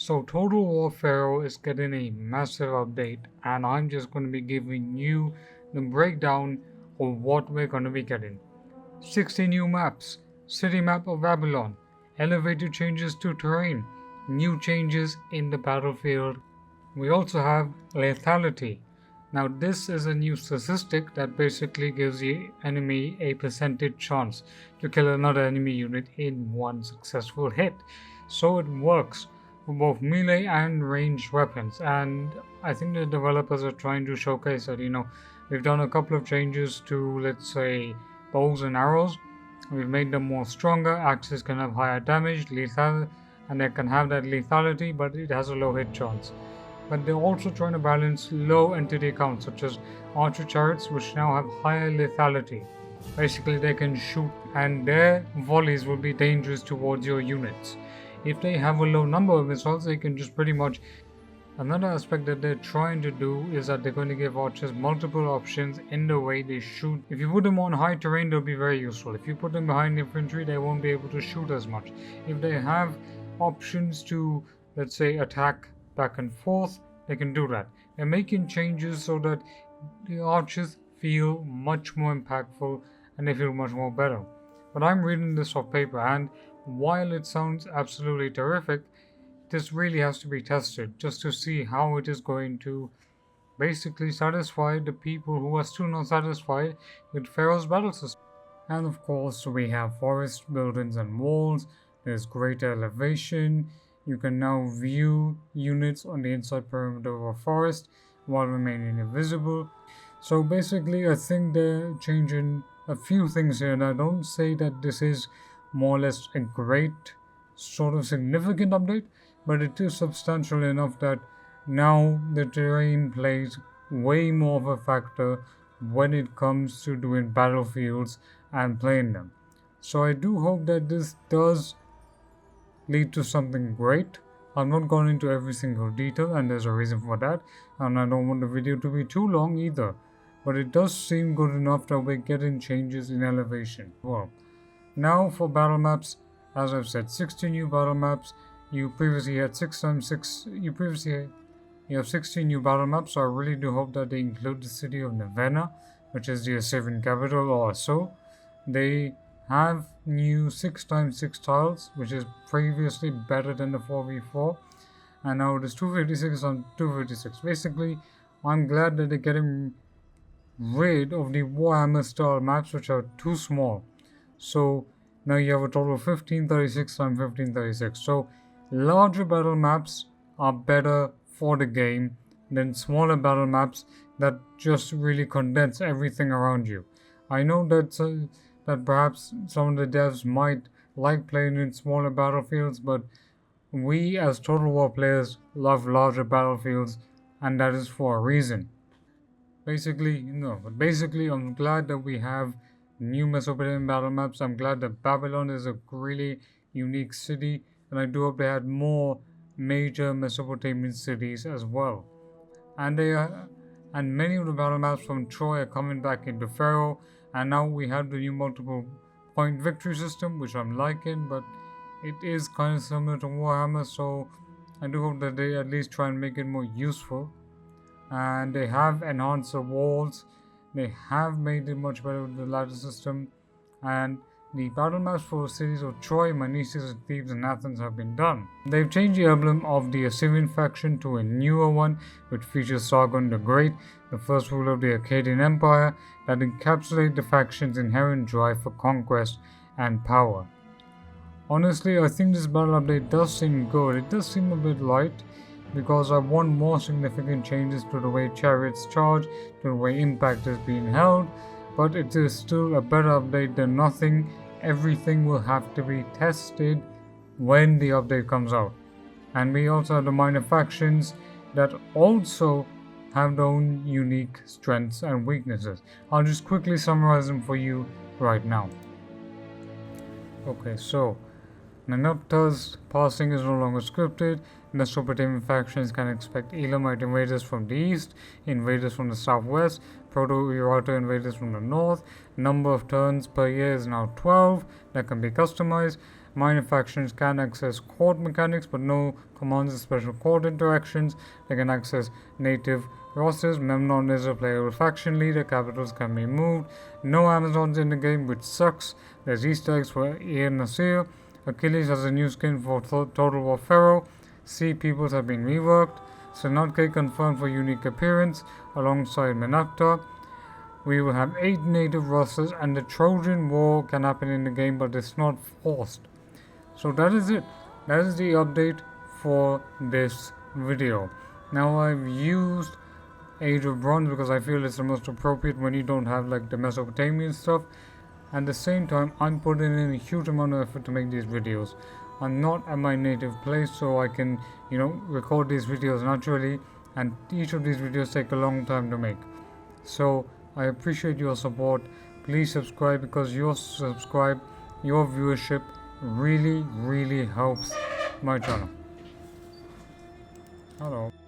So Total War Pharaoh is getting a massive update, and I'm just going to be giving you the breakdown of what we're going to be getting. 60 new maps, city map of Babylon, elevated changes to terrain, new changes in the battlefield. We also have lethality. Now this is a new statistic that basically gives the enemy a percentage chance to kill another enemy unit in one successful hit. So it works for both melee and ranged weapons, and I think the developers are trying to showcase that we've done a couple of changes to, let's say, bows and arrows. We've made them more stronger, axes can have higher damage, lethal, and they can have that lethality, but it has a low hit chance. But they're also trying to balance low entity counts, such as archer chariots, which now have higher lethality. Basically, they can shoot, and their volleys will be dangerous towards your units. If they have a low number of missiles, they can just pretty much. Another aspect that they're trying to do is that they're going to give archers multiple options in the way they shoot. If you put them on high terrain, they'll be very useful. If you put them behind infantry, they won't be able to shoot as much. If they have options to, let's say, attack back and forth, they can do that. They're making changes so that the archers feel much more impactful and they feel much more better. But I'm reading this off paper, and while it sounds absolutely terrific, this really has to be tested just to see how it is going to basically satisfy the people who are still not satisfied with Pharaoh's battle system. And of course, we have forest, buildings, and walls. There's greater elevation. You can now view units on the inside perimeter of a forest while remaining invisible. So basically, I think they're changing a few things here, and I don't say that this is more or less a great sort of significant update, but it is substantial enough that now the terrain plays way more of a factor when it comes to doing battlefields and playing them. So I do hope that this does lead to something great. I'm not going into every single detail, and there's a reason for that, and I don't want the video to be too long either, but it does seem good enough that we're getting changes in elevation. Well, now for battle maps, as I've said, 60 new battle maps. You previously had 6 times 6. You have 16 new battle maps, so I really do hope that they include the city of Nevena, which is the Assyrian capital, or so. They have new 6 times 6 tiles, which is previously better than the 4v4, and now it is 256 on 256. Basically, I'm glad that they're getting rid of the Warhammer style maps, which are too small. So now you have a total of 1536 times 1536. So larger battle maps are better for the game than smaller battle maps that just really condense everything around you. I know that perhaps some of the devs might like playing in smaller battlefields, but we as Total War players love larger battlefields, and that is for a reason. Basically, I'm glad that we have new Mesopotamian battle maps. I'm glad that Babylon is a really unique city, and I do hope they had more major Mesopotamian cities as well. And many of the battle maps from Troy are coming back into Pharaoh, and now we have the new multiple point victory system, which I'm liking, but it is kind of similar to Warhammer, so I do hope that they at least try and make it more useful. And they have enhanced the walls, they have made it much better with the ladder system, and the battle maps for cities of Troy, Manises, Thebes, and Athens have been done. They've changed the emblem of the Assyrian faction to a newer one, which features Sargon the Great, the first ruler of the Akkadian Empire, that encapsulate the faction's inherent drive for conquest and power. Honestly, I think this battle update does seem good. It does seem a bit light, because I want more significant changes to the way chariots charge, to the way impact is being held, but it is still a better update than nothing. Everything will have to be tested when the update comes out. And we also have the minor factions that also have their own unique strengths and weaknesses. I'll just quickly summarize them for you right now. Okay, so Nanupta's passing is no longer scripted. Mesopotamian factions can expect Elamite invaders from the east, invaders from the southwest, Proto-Urartu invaders from the north. Number of turns per year is now 12 that can be customized. Minor factions can access court mechanics but no commands or special court interactions. They can access native rosters. Memnon is a playable faction leader. Capitals can be moved. No Amazons in the game, which sucks. There's Easter eggs for Ian Nasir. Achilles has a new skin for Total War Pharaoh. Sea peoples have been reworked. Senatke confirmed for unique appearance alongside Menacta. We will have 8 native rosters, and the Trojan War can happen in the game, but it's not forced. So that is it. That is the update for this video. Now I've used Age of Bronze because I feel it's the most appropriate when you don't have like the Mesopotamian stuff. At the same time, I'm putting in a huge amount of effort to make these videos. I'm not at my native place, so I can, record these videos naturally, and each of these videos take a long time to make. So I appreciate your support. Please subscribe, because your viewership really helps my channel. Hello.